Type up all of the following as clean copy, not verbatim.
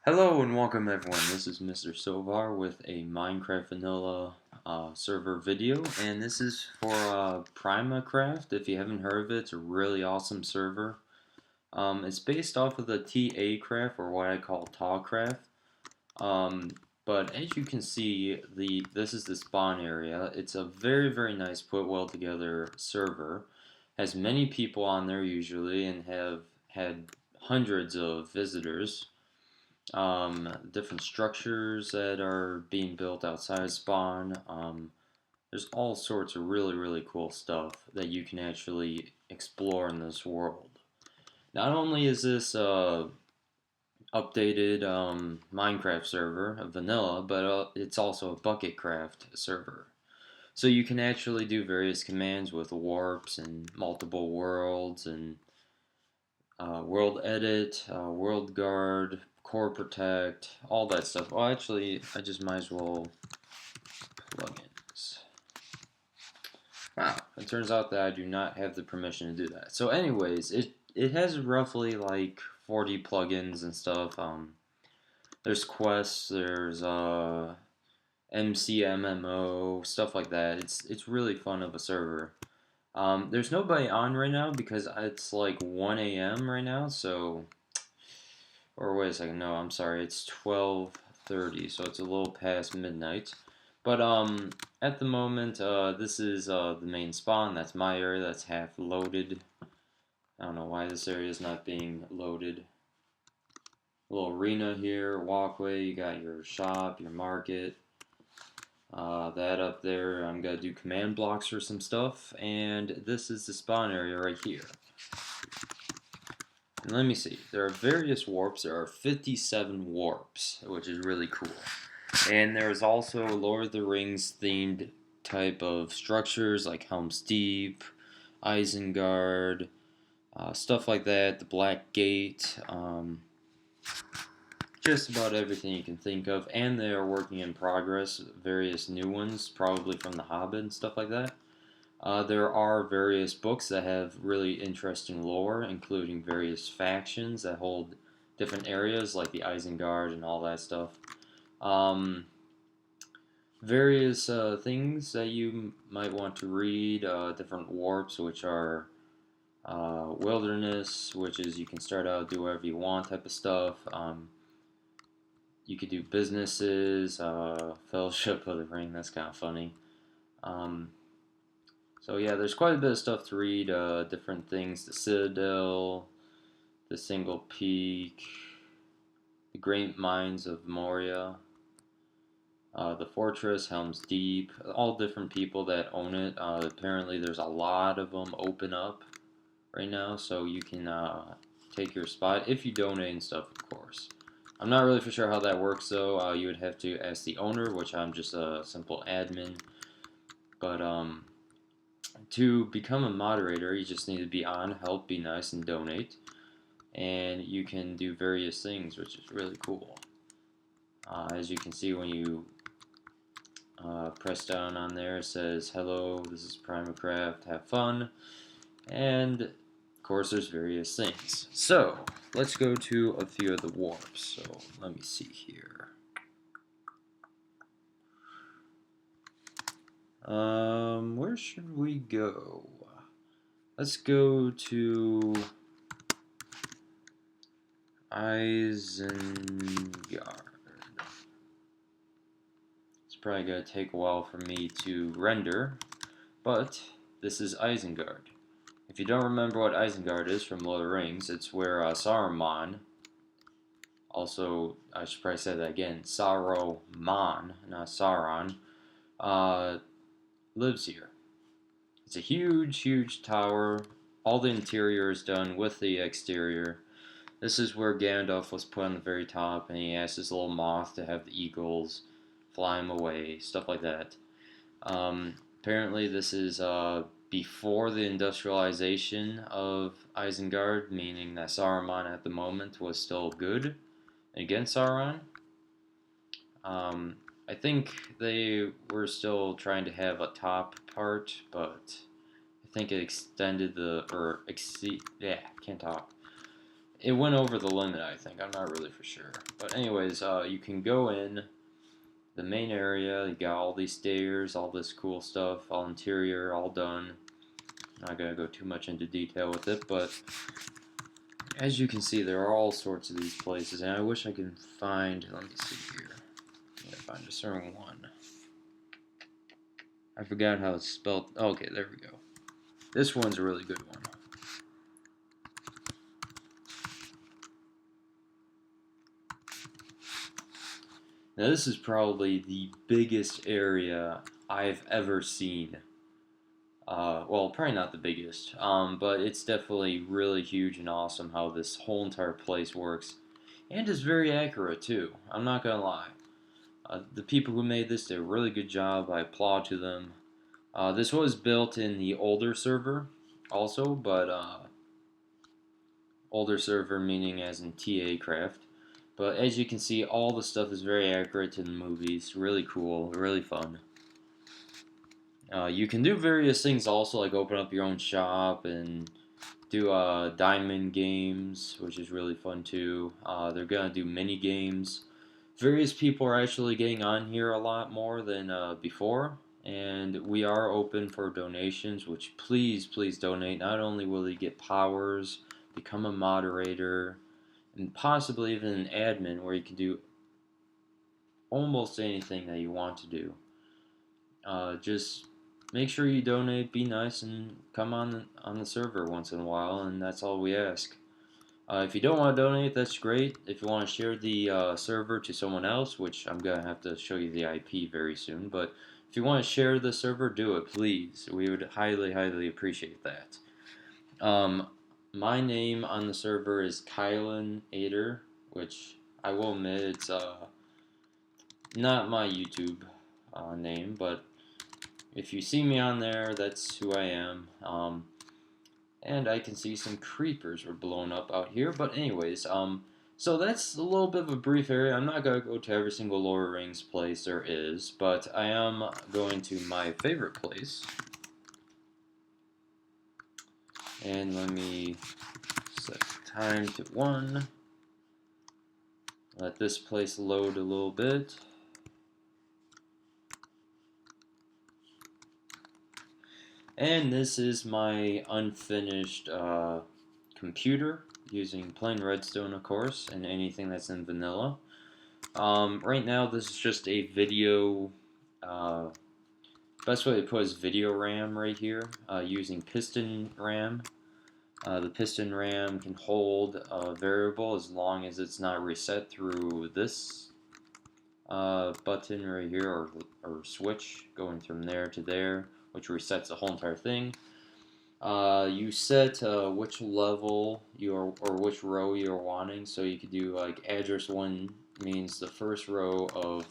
Hello and welcome everyone, this is MrSovr with a Minecraft Vanilla server video, and this is for primaCraft. If you haven't heard of it, it's a really awesome server. It's based off of the TA craft, or what I call TAWcraft. But as you can see, this is the spawn area. It's a very nice, put well together server. Has many people on there usually, and have had hundreds of visitors. Different structures that are being built outside spawn. There's all sorts of really cool stuff that you can actually explore in this world. Not only is this updated Minecraft server, a vanilla, but it's also a bucketcraft server. So you can actually do various commands with warps and multiple worlds and world edit, world guard, core protect, all that stuff. Well, actually, I just might as well plugins. Wow, it turns out that I do not have the permission to do that. So, anyways, it has roughly like 40 plugins and stuff. There's quests, there's MCMMO, stuff like that. It's really fun of a server. There's nobody on right now because it's like 1 a.m. right now, so, or wait a second, no, I'm sorry, it's 12:30, so it's a little past midnight. But at the moment, this is the main spawn. That's my area. That's half loaded. I don't know why this area is not being loaded. A little arena here, walkway. You got your shop, your market. That up there, I'm gonna do command blocks for some stuff, and this is the spawn area right here. And let me see, there are various warps. There are 57 warps, which is really cool. And there's also Lord of the Rings themed type of structures like Helm's Deep, Isengard, stuff like that, the Black Gate, just about everything you can think of, and they are working in progress, various new ones, probably from The Hobbit and stuff like that. There are various books that have really interesting lore, including various factions that hold different areas, like the Isengard and all that stuff. Various things that you might want to read, different warps, which are wilderness, which is you can start out, do whatever you want type of stuff. You could do businesses, Fellowship of the Ring, that's kind of funny. So yeah, there's quite a bit of stuff to read, different things, the Citadel, the Single Peak, the Great Mines of Moria, the Fortress, Helm's Deep, all different people that own it. Apparently there's a lot of them open up right now, so you can take your spot, if you donate and stuff, of course. I'm not really for sure how that works though. You would have to ask the owner, which I'm just a simple admin. But to become a moderator, you just need to be on, help, be nice, and donate. And you can do various things, which is really cool. As you can see, when you press down on there, it says, hello, this is primaCraft, have fun. And of course, there's various things. So, let's go to a few of the warps. So, let me see here. Where should we go? Let's go to Isengard. It's probably going to take a while for me to render, but this is Isengard. If you don't remember what Isengard is from Lord of the Rings, it's where Saruman, also, I should probably say that again, Saruman, not Sauron, lives here. It's a huge tower. All the interior is done with the exterior. This is where Gandalf was put on the very top, and he asked his little moth to have the eagles fly him away, stuff like that. Apparently this is before the industrialization of Isengard, meaning that Saruman at the moment was still good against Sauron. I think they were still trying to have a top part, but I think it extended can't talk. it went over the limit, I think. I'm not really for sure. But anyways, you can go in the main area. You got all these stairs, all this cool stuff, all interior, all done. Not gonna go too much into detail with it, but as you can see, there are all sorts of these places, and I wish I could find. Let me see here. Yeah, find a certain one. I forgot how it's spelled. Okay, there we go. This one's a really good one. Now this is probably the biggest area I've ever seen. Well, probably not the biggest, but it's definitely really huge and awesome how this whole entire place works. And it's very accurate too, I'm not gonna lie. The people who made this did a really good job, I applaud to them. This was built in the older server also, but older server meaning as in TA-Craft. But as you can see, all the stuff is very accurate to the movies. Really cool, really fun. You can do various things also, like open up your own shop and do diamond games, which is really fun too. They're gonna do mini games. Various people are actually getting on here a lot more than before, and we are open for donations, which please donate. Not only will you get powers, become a moderator, and possibly even an admin where you can do almost anything that you want to do. Just make sure you donate, be nice, and come on the server once in a while, and that's all we ask. If you don't want to donate, that's great. If you want to share the server to someone else, which I'm going to have to show you the IP very soon, but if you want to share the server, do it, please. We would highly appreciate that. My name on the server is Kylan Ader, which I will admit it's not my YouTube name, but if you see me on there, that's who I am. And I can see some creepers were blown up out here. But anyways, so that's a little bit of a brief area. I'm not going to go to every single Lord of the Rings place there is, but I am going to my favorite place. And let me set time to 1. Let this place load a little bit. And this is my unfinished computer using plain redstone, of course, and anything that's in vanilla. Right now, this is just a video. Best way to put is video RAM right here, using piston RAM. The piston RAM can hold a variable as long as it's not reset through this button right here, or switch going from there to there, which resets the whole entire thing. You set which level or which row you're wanting, so you could do like address 1 means the first row of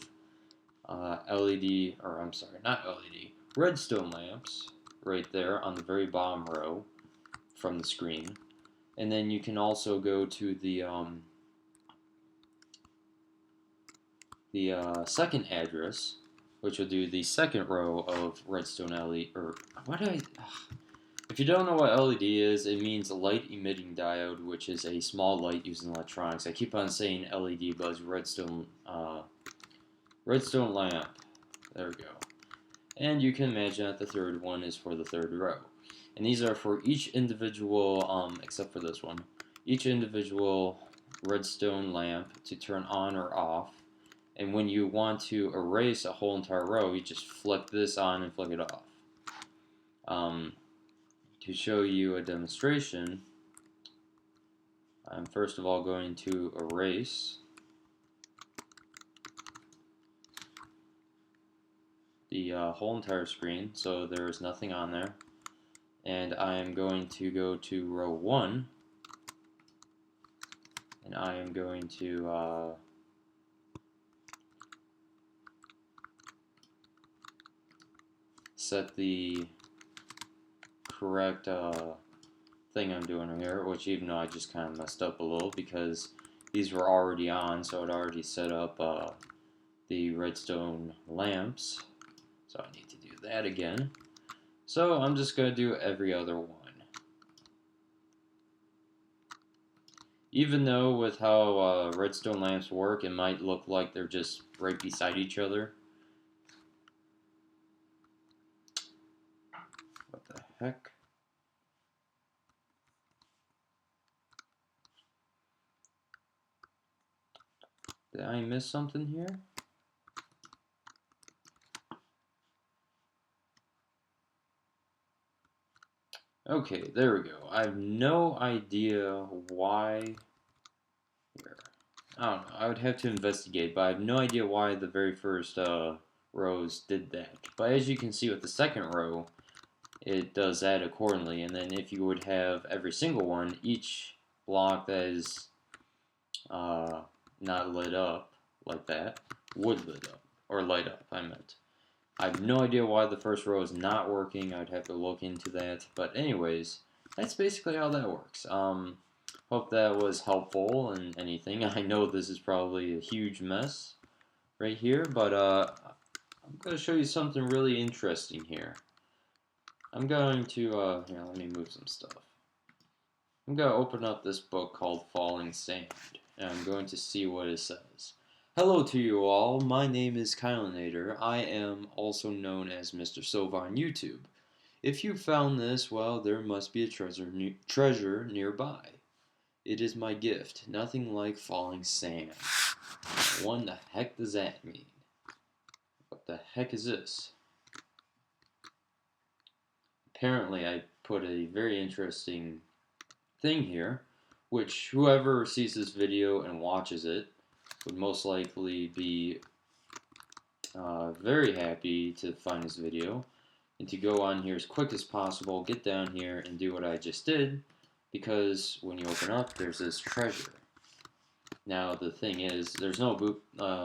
LED, or I'm sorry, not LED, redstone lamps right there on the very bottom row from the screen. And then you can also go to the second address, which will do the second row of redstone LED, or what did I... If you don't know what LED is, it means a light emitting diode, which is a small light used in electronics. I keep on saying LED, but it's redstone lamp. There we go. And you can imagine that the third one is for the third row. And these are for each individual, except for this one, each individual redstone lamp to turn on or off. And when you want to erase a whole entire row, you just flick this on and flick it off. To show you a demonstration, I'm first of all going to erase the whole entire screen, so there is nothing on there. And I am going to go to row 1, and I am going to set the correct thing I'm doing here, which even though I just kind of messed up a little because these were already on, so I'd already set up the redstone lamps, so I need to do that again. So I'm just going to do every other one. Even though with how redstone lamps work, it might look like they're just right beside each other. What the heck? Did I miss something here? Okay, there we go. I have no idea why. Here. I don't know. I would have to investigate, but I have no idea why the very first rows did that. But as you can see with the second row, it does that accordingly. And then if you would have every single one, each block that is not lit up like that would lit up. Or light up, I meant. I have no idea why the first row is not working. I'd have to look into that. But anyways, that's basically how that works. Hope that was helpful in anything. I know this is probably a huge mess right here, but I'm going to show you something really interesting here. I'm going to, here, let me move some stuff. I'm going to open up this book called Falling Sand, and I'm going to see what it says. Hello to you all, my name is Kylinator. I am also known as MrSovr on YouTube. If you found this, well, there must be a treasure nearby. It is my gift, nothing like falling sand. What the heck does that mean? What the heck is this? Apparently I put a very interesting thing here, which whoever sees this video and watches it would most likely be very happy to find this video and to go on here as quick as possible, get down here and do what I just did, because when you open up there's this treasure. Now the thing is, there's no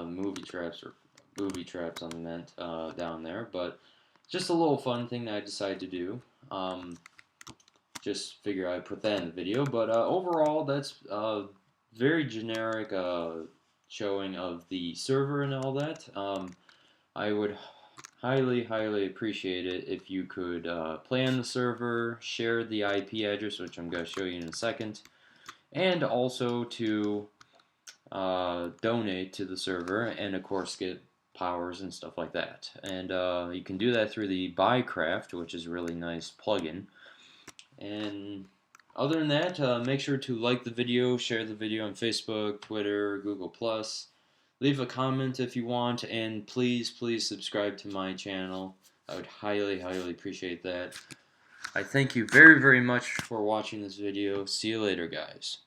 movie traps or booby traps on the net down there, but just a little fun thing that I decided to do. Just figure I'd put that in the video, but overall that's very generic showing of the server and all that. I would highly appreciate it if you could play on the server, share the IP address, which I'm going to show you in a second, and also to donate to the server and of course get powers and stuff like that. And you can do that through the primaCraft, which is a really nice plugin. And other than that, make sure to like the video, share the video on Facebook, Twitter, Google+. Leave a comment if you want, and please subscribe to my channel. I would highly appreciate that. I thank you very much for watching this video. See you later, guys.